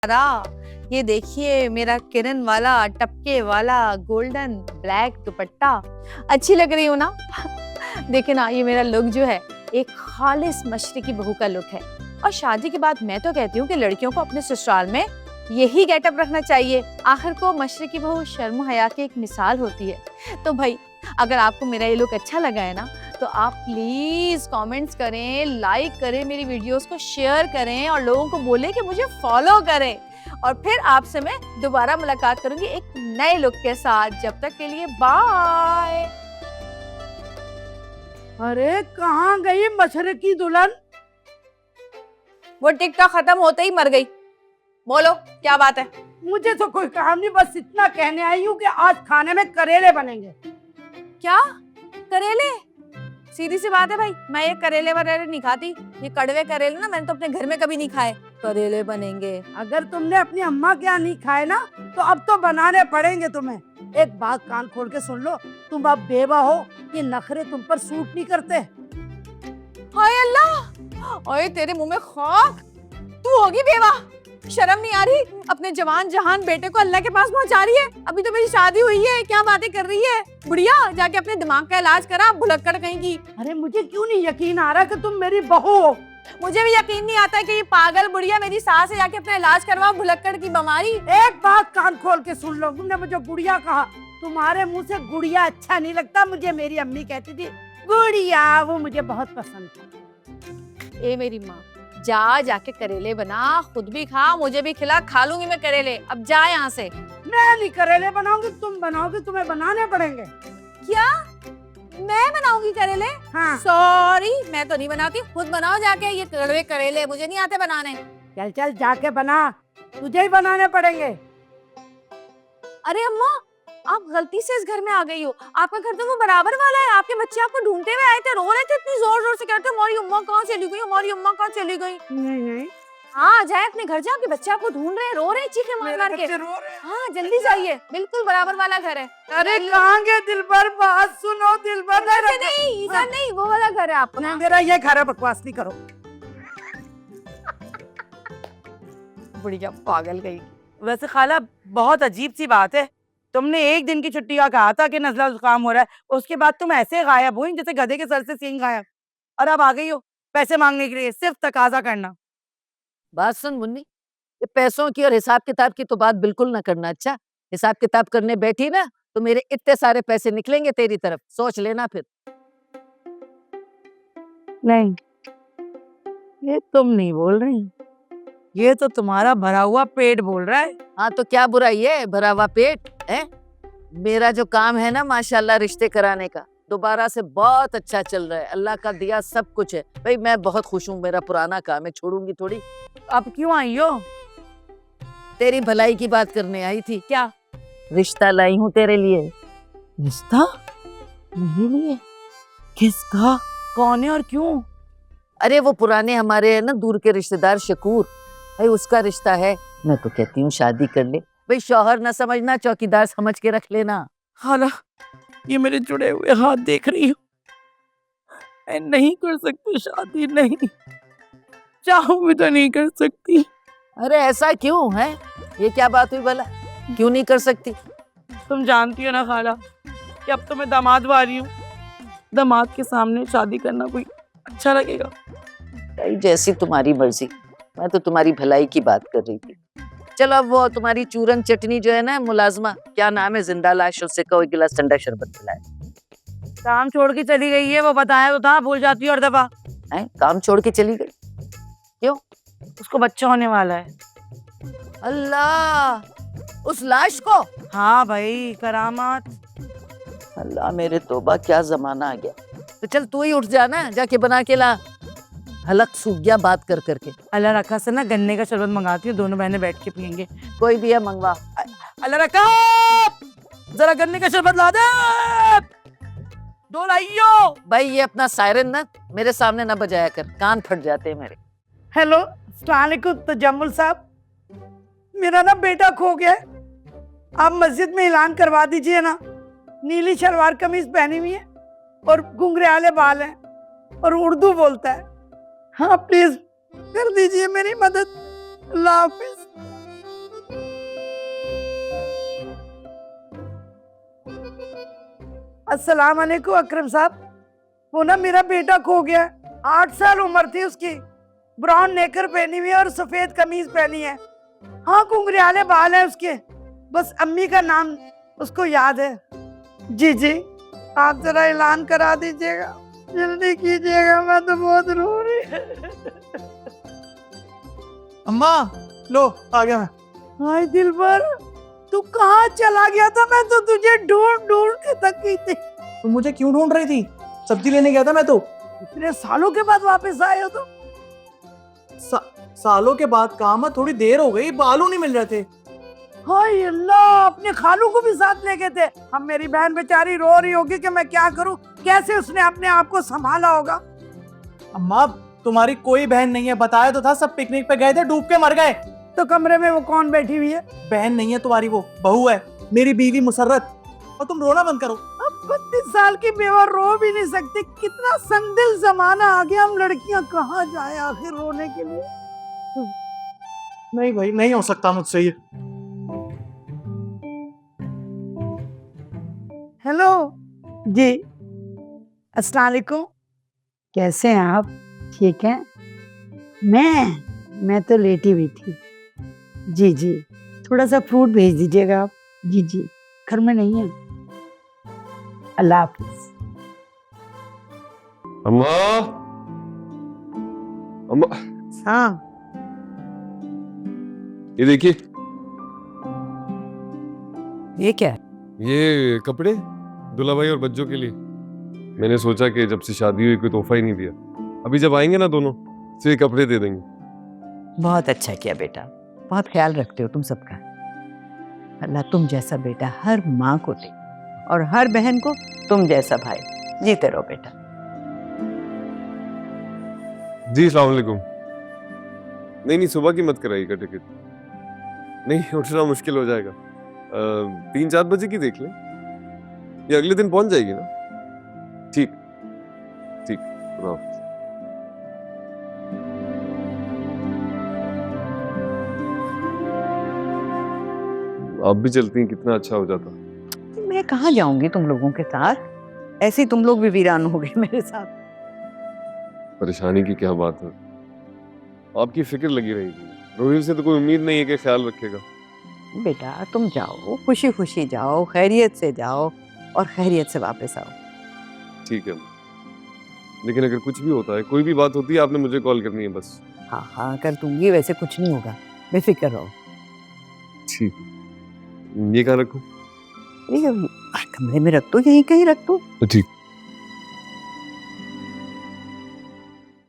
ये देखिए मेरा किरण वाला टपके वाला गोल्डन ब्लैक दुपट्टा, अच्छी लग रही हूँ ना? देखिए ना, ये मेरा लुक जो है एक खालिस मशरकी बहू का लुक है। और शादी के बाद मैं तो कहती हूँ कि लड़कियों को अपने ससुराल में यही गेटअप रखना चाहिए। आखिर को मशरकी बहू शर्म हया की एक मिसाल होती है। तो भाई अगर आपको मेरा ये लुक अच्छा लगा है ना, तो आप प्लीज कमेंट्स करें, लाइक करें, मेरी वीडियोस को शेयर करें और लोगों को बोले कि मुझे फॉलो करें। और फिर आपसे मैं दोबारा मुलाकात करूंगी एक नए लुक के साथ। जब तक के लिए बाय। अरे कहाँ गई मशरकी दुल्हन? वो टिकटॉक खत्म होते ही मर गई। बोलो क्या बात है? मुझे तो कोई काम नहीं, बस इतना कहने आई हूँ कि आज खाने में करेले बनेंगे। क्या करेले? सीधी सी बात है भाई, मैं ये करेले वरेले नहीं खाती। ये कड़वे करेले ना मैंने तो अपने घर में कभी नहीं खाए। करेले बनेंगे? अगर तुमने अपनी अम्मा के यहाँ नहीं खाए ना, तो अब तो बनाने पड़ेंगे तुम्हें। एक बात कान खोल के सुन लो, तुम अब बेवा हो, ये नखरे तुम पर सूट नहीं करते। हाय अल्लाह, ओए तेरे मुंह में खाक, तू होगी बेवा? शर्म नहीं आ रही? अपने जवान जहान बेटे को अल्लाह के पास पहुंचा रही है। अभी तो मेरी शादी हुई है, क्या बातें कर रही है? बुढ़िया जाके अपने दिमाग का इलाज करा, भुलक्कड़ कहीं की। अरे मुझे क्यों नहीं यकीन आ रहा कि तुम मेरी बहू हो। मुझे भी यकीन नहीं आता कि ये पागल बुढ़िया मेरी सास से जाके अपना इलाज करवा भुलक्कड़ की बीमारी। एक बात कान खोल के सुन लो, तुमने मुझे गुड़िया कहा, तुम्हारे मुंह से गुड़िया अच्छा नहीं लगता। मुझे मेरी अम्मी कहती थी गुड़िया, वो मुझे बहुत पसंद था। ए मेरी माँ, जाके करेले बना, खुद भी खा, मुझे भी खिला, खा लूंगी मैं करेले। अब जा यहाँ से। मैं नहीं करेले बनाऊंगी, तुम बनाओगे, तुम्हें बनाने पड़ेंगे। क्या मैं बनाऊंगी करेले? हाँ। सॉरी, मैं तो नहीं बनाती, खुद बनाओ जाके ये कड़वे करेले, मुझे नहीं आते बनाने। चल चल जाके बना, तुझे ही बनाने पड़ेंगे। अरे अम्मा, आप गलती से इस घर में आ गई हो। आपका घर तो वो बराबर वाला है। आपके बच्चे आपको ढूंढते हुए आए थे, रो रहे थे, इतनी जोर जोर से कहते हमारी अम्मा कहाँ चली गई, हमारी अम्मा कहाँ चली गई। नहीं हाँ जाए अपने घर जाओ, आपके बच्चे आपको ढूंढ रहे हैं, रो रहे हैं चीखे मार मार के। हाँ जल्दी जाइए, बिल्कुल बराबर वाला घर है। अरे कहाँ गए दिलबर? बात सुनो दिलबर। नहीं इधर नहीं, वो वाला घर है आपका। मेरा ये घर है, बकवास नहीं करो। बुढ़िया पागल गई। वैसे खाला बहुत अजीब सी बात है, तुमने एक दिन की छुट्टी का कहा था कि नजला जुकाम हो रहा है, उसके बाद तुम ऐसे गायब हुई जैसे गधे के सर से सींग गायब, और अब आ गई हो पैसे मांगने के लिए। सिर्फ तकाजा करना। बात सुन मुन्नी, ये पैसों की और हिसाब किताब की तो बात बिल्कुल ना करना। अच्छा, हिसाब किताब करने बैठी ना तो मेरे इतने सारे पैसे निकलेंगे तेरी तरफ, सोच लेना फिर। नहीं, ये तुम नहीं बोल रही, ये तो तुम्हारा भरा हुआ पेट बोल रहा है। हाँ तो क्या बुराई है, भरा हुआ पेट है। मेरा जो काम है ना माशाल्लाह रिश्ते कराने का, दोबारा से बहुत अच्छा चल रहा है। अल्लाह का दिया सब कुछ है भाई, मैं बहुत खुश हूँ। मेरा पुराना काम है, छोड़ूंगी थोड़ी। अब क्यों आई हो? तेरी भलाई की बात करने आई थी। क्या रिश्ता लाई हूँ तेरे लिए। रिश्ता? मेरे लिए? किसका? कौन है और क्यों? अरे वो पुराने हमारे है ना दूर के रिश्तेदार शकूर भाई, उसका रिश्ता है। मैं तो कहती हूँ शादी कर ले भाई, शौहर ना समझना, चौकीदार समझ के रख लेना। खाला, ये मेरे जुड़े हुए हाथ देख रही हो, मैं नहीं कर सकती शादी, नहीं चाहूं भी तो नहीं कर सकती। अरे ऐसा क्यों है, ये क्या बात हुई भला, क्यों नहीं कर सकती? तुम जानती हो ना खाला कि अब तो मैं दामाद वाली हूँ, दामाद के सामने शादी करना कोई अच्छा लगेगा? भाई जैसी तुम्हारी मर्जी, मैं तो तुम्हारी भलाई की बात कर रही थी। चलो अब वो तुम्हारी चूरन चटनी जो है ना मुलाजमा, क्या नाम है, जिंदा लाश, उससे कहो एक गिलास ठंडा शरबत पिलाए। काम छोड़ के चली गई है, वो बताया तो था, भूल जाती है हर दफा। काम छोड़ के चली गई क्यों? उसको बच्चा होने वाला है। अल्लाह, उस लाश को? हाँ भाई, करामात। अल्लाह मेरे तौबा, क्या जमाना आ गया। तो चल तू ही उठ जाना, जाके बना के ला। हलक सूख गया बात कर करके। अल्लाह रखा से ना गन्ने का शरबत मंगाती हूँ, दोनों बहनें बैठ के पियेंगे। कोई भी है मंगवा। अल्लाह रखा, जरा गन्ने का शरबत ला दे, दो लाइयो। भाई ये अपना सायरन ना मेरे सामने ना बजाया कर, कान फट जाते हैं मेरे। हेलो, अस्सलाम वालेकुम तजम्मुल साहब, मेरा ना बेटा खो गया है, आप मस्जिद में ऐलान करवा दीजिए ना। नीली शलवार कमीज पहनी हुई है और घुंघराले बाल हैं और उर्दू बोलता है। हाँ प्लीज कर दीजिए मेरी मदद। अल्लाह हाफिज। अस्सलाम वालेकुम अकरम साहब। वो ना मेरा बेटा खो गया। 8 साल उम्र थी उसकी। ब्राउन नेकर पहनी हुई है और सफेद कमीज पहनी है। हाँ, घुंघराले बाल है उसके। बस अम्मी का नाम उसको याद है। जी जी, आप जरा ऐलान करा दीजिएगा, जल्दी कीजिएगा, मैं तो बहुत रो रही। अम्मा लो आ गया मैं। हाय दिलबर, तू कहाँ चला गया था? मैं तो तुझे ढूंढ ढूंढ के थक गई थी। तुम मुझे क्यों ढूंढ रही थी? सब्जी लेने गया था मैं तो। इतने सालों के बाद वापस आए हो तो? सालों के बाद कहा, मैं थोड़ी देर हो गई, बालू नहीं मिल रहे थे। हाय अल्लाह, अपने खालू को भी साथ ले गए थे। अब मेरी बहन बेचारी रो रही होगी कि मैं क्या करूं, कैसे उसने अपने आप को संभाला होगा। अम्मा तुम्हारी कोई बहन नहीं है, बताया तो था, सब पिकनिक पे गए थे, डूब के मर गए। तो कमरे में वो कौन बैठी हुई है? बहन नहीं है तुम्हारी, वो बहू है, मेरी बीवी मुसर्रत। और तुम रोना बंद करो। अब 32 साल की बेवा रो भी नहीं सकती। कितना संदिल जमाना आ गया। हम लड़कियां कहाँ जाए आखिर रोने के लिए? नहीं भाई, नहीं हो सकता मुझसे ये। हेलो जी, अस्सलाम वालेकुम। कैसे हैं आप? ठीक हैं? मैं तो लेटी हुई थी। जी जी, थोड़ा सा फ्रूट भेज दीजिएगा आप। जी जी, घर में नहीं है। अल्लाह हाफिज। अम्मा, अम्मा, हाँ, ये देखिए, ये क्या है? ये कपड़े दूल्हा भाई और बच्चों के लिए। मैंने सोचा कि जब से शादी हुई कोई तोहफा ही नहीं दिया, अभी जब आएंगे ना दोनों तो ये कपड़े दे देंगे। बहुत अच्छा किया बेटा, बहुत ख्याल रखते हो तुम सबका। अल्लाह तुम जैसा बेटा हर माँ को दे और हर बहन को तुम जैसा भाई। जीते रहो बेटा। जी अस्सलाम वालेकुम। नहीं सुबह की मत कराइएगा टिकट, नहीं उठना मुश्किल हो जाएगा। 3-4 बजे की देख लें, ये अगले दिन पहुंच जाएगी ना? ठीक ठीक, खुदा हाफिज। आप भी चलती हैं, कितना अच्छा हो जाता। मैं कहाँ जाऊंगी तुम लोगों के साथ? ऐसे ही तुम लोग भी वीरान हो गए मेरे साथ। परेशानी की क्या बात है, आपकी फिक्र लगी रहेगी। रोहित से तो कोई उम्मीद नहीं है कि ख्याल रखेगा। बेटा तुम जाओ, खुशी खुशी जाओ, खैरियत से जाओ और खैरियत से वापस आओ। ठीक है, लेकिन अगर कुछ भी होता है, कोई भी बात होती है, आपने मुझे कॉल करनी है बस। हाँ हाँ कर दूंगी, वैसे कुछ नहीं होगा, बेफिक्र रहो। ठीक, ये कहाँ रखूं? ठीक है, कमरे में रख दो, यहीं कहीं रख दो। ठीक।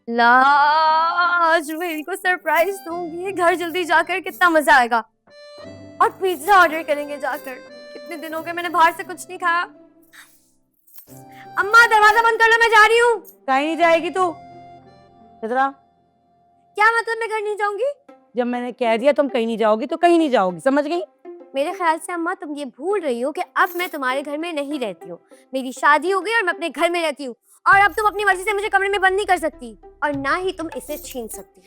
आज मैं इनको सरप्राइज दूंगी। घर जल्दी जाकर, कितना मजा आएगा। और पिज्जा ऑर्डर करेंगे जाकर। कितने दिन हो गए मैंने बाहर से कुछ नहीं खाया। अम्मा दरवाजा बंद कर लो, मैं जा रही हूँ। कहीं नहीं जाएगी तू। इधर क्या मतलब मैं घर नहीं जाऊंगी? जब मैंने कह दिया तुम कहीं नहीं जाओगी तो कहीं नहीं जाओगी, समझ गई? मेरे ख्याल से अम्मा तुम ये भूल रही हो कि अब मैं तुम्हारे घर में नहीं रहती हूँ। मेरी शादी हो गई और मैं अपने घर में रहती हूँ। और अब तुम अपनी मर्जी से मुझे कमरे में बंद नहीं कर सकती और ना ही तुम इसे छीन सकती।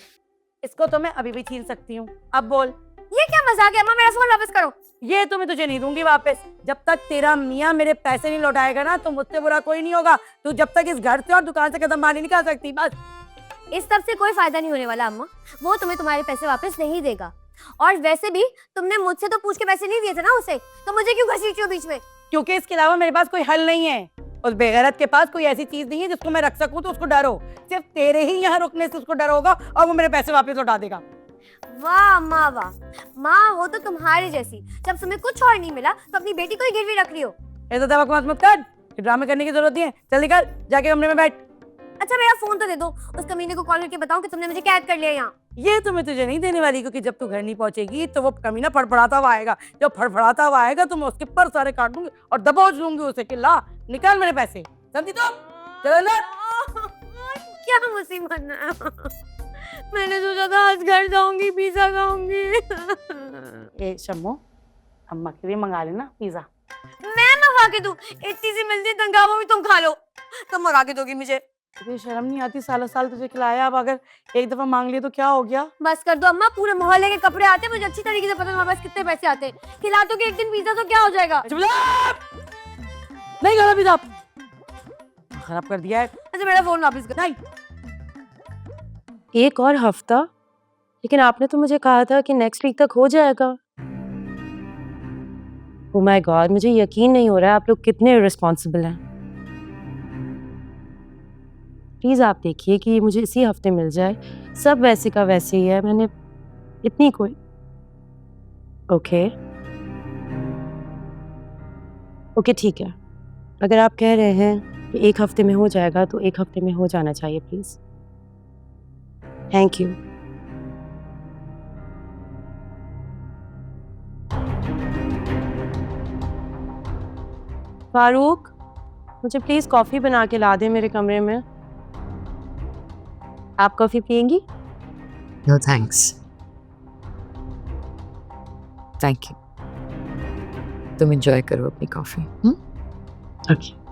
इसको तो मैं अभी भी छीन सकती हूँ। अब बोल। ये क्या मजाक है अम्मा? मेरा फोन वापस करो। ये तो मैं तुझे नहीं दूंगी वापस। जब तक तेरा मियाँ मेरे पैसे नहीं लौटाएगा ना, तो मुझसे बुरा कोई नहीं होगा। तू जब तक इस घर से और दुकान से कदम बाहर नहीं निकाल सकती। बस इस सब से कोई फायदा नहीं होने वाला अम्मा। वो तुम्हें तुम्हारे पैसे वापस नहीं देगा। और वैसे भी तुमने मुझसे तो पूछ के पैसे नहीं दिए थे ना उसे, तो मुझे क्यों घसीटती हो बीच में? क्योंकि इसके अलावा मेरे पास कोई हल नहीं है। उस बेगैरत के पास कोई ऐसी चीज नहीं है जिसको मैं रख सकूं तो उसको डर हो। सिर्फ तेरे ही यहाँ रुकने से उसको डर होगा और वो मेरे पैसे वापस लौटा देगा। वाह अम्मा वाह, माँ हो तो तुम्हारी जैसी। जब तुम्हें कुछ और नहीं मिला तो अपनी बेटी को ही गिरवी रख रही हो। ऐसा दवा मत कर, ड्रामे करने की जरूरत नहीं है। चल निकल, जाके कमरे में बैठ। अच्छा मेरा फोन तो दे दो, उस कमीने को कॉल करके बताओ कि तुमने मुझे कैद कर लिया यहाँ। ये तो मैं तुझे नहीं देने वाली, क्योंकि जब तू घर नहीं पहुंचेगी तो वो कमीना फड़फड़ाता हुआ आएगा। जब फड़फड़ाता हुआ आएगा तो मैं उसके पर सारे काट दूंगी और दबोच लूंगी उसे कि ला निकाल मेरे पैसे। समझी तुम? चल अंदर। क्या मुसीबत है। मैंने सोचा था आज घर जाऊंगी, पिज्जा खाऊंगी। ए शम्मो, अम्मा के लिए मंगा लेना पिज्जा। मैं मंगा के दूं? इतनी सी मिलती तनख्वाह भी तुम खा लो। तुम मंगा के दोगी मुझे? तुझे शर्म नहीं आती? सालों साल तुझे खिलाया, अब अगर एक दफा मांग लिया तो क्या हो गया? बस कर दो अम्मा, पूरे मोहल्ले के कपड़े आते हैं, मुझे अच्छी तरीके से पता है तुम्हारे पास कितने पैसे आते हैं। खिला दो कि एक दिन पिज्जा तो क्या हो जाएगा। नहीं गला भी आप खराब कर दिया है। अच्छा मेरा फोन वापस कर। नहीं, एक और हफ्ता? लेकिन आपने तो मुझे कहा था कि नेक्स्ट वीक तक हो जाएगा। ओह माय गॉड, मुझे यकीन नहीं हो रहा है आप लोग कितने इररिस्पॉन्सिबल हैं। प्लीज आप देखिए कि ये मुझे इसी हफ्ते मिल जाए। सब वैसे का वैसे ही है, मैंने इतनी कोई ओके ठीक है। अगर आप कह रहे हैं कि एक हफ्ते में हो जाएगा तो एक हफ्ते में हो जाना चाहिए प्लीज। Thank you. फारूक, मुझे प्लीज कॉफी बना के ला दे मेरे कमरे में। आप कॉफी पियेंगी? No thanks. Thank you. तुम एंजॉय करो अपनी कॉफी। ओके।